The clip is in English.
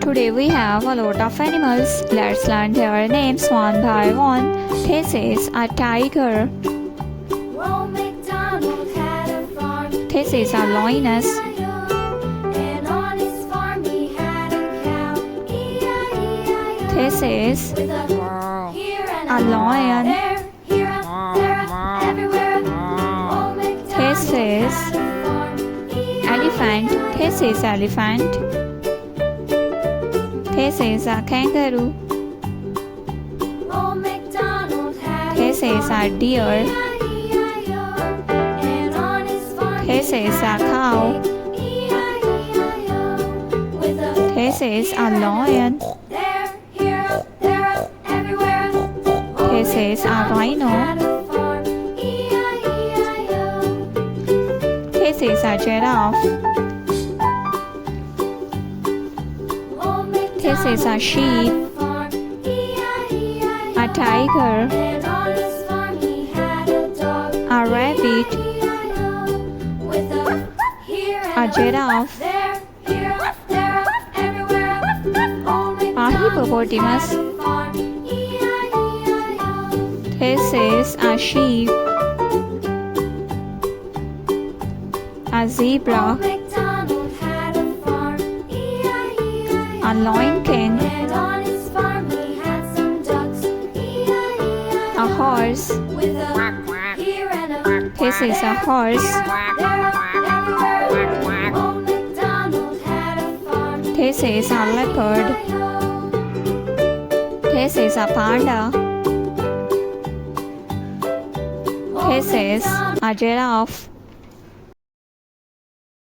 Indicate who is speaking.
Speaker 1: Today we have a lot of animals. Let's learn their names one by one. This is a tiger.
Speaker 2: Old MacDonald had a farm.
Speaker 1: This is a lioness.
Speaker 2: And on his farm he had a cow. E-I-E-I-O.
Speaker 1: This is
Speaker 2: With a here and
Speaker 1: a lion.
Speaker 2: there, here and there, everywhere. Old MacDonald
Speaker 1: This is
Speaker 2: had a farm.
Speaker 1: elephant. This is elephant. This is a kangaroo.
Speaker 2: Old MacDonald had
Speaker 1: This is a deer.
Speaker 2: E-I-E-I-O. And on his farm
Speaker 1: This
Speaker 2: he
Speaker 1: is a
Speaker 2: had
Speaker 1: cow.
Speaker 2: pig. E-I-E-I-O. With a
Speaker 1: This is a lion.
Speaker 2: there, here, there, everywhere.
Speaker 1: This is a rhino.
Speaker 2: Had a farm. E-I-E-I-O.
Speaker 1: This is a giraffe.
Speaker 2: Old
Speaker 1: This is a sheep.
Speaker 2: MacDonald had a farm. E-I-E-I-O.
Speaker 1: A tiger.
Speaker 2: And on his farm he had a dog.
Speaker 1: A rabbit.
Speaker 2: E-I-E-I-O. With a here
Speaker 1: A
Speaker 2: and
Speaker 1: giraffe.
Speaker 2: there, here, there, everywhere. Old
Speaker 1: A
Speaker 2: MacDonald
Speaker 1: hippopotamus.
Speaker 2: had a farm. E-I-E-I-O.
Speaker 1: This is a sheep. A zebra.
Speaker 2: Old MacDonald had a farm. E-I-E-I-O.
Speaker 1: A lion king.
Speaker 2: And on his farm he had some ducks. E-I-E-I-O.
Speaker 1: A horse.
Speaker 2: With a here and a
Speaker 1: This is a horse.
Speaker 2: there, everywhere. Old MacDonald had a farm.
Speaker 1: This is a leopard.
Speaker 2: E-I-E-I-O.
Speaker 1: This is a panda. This is a giraffe.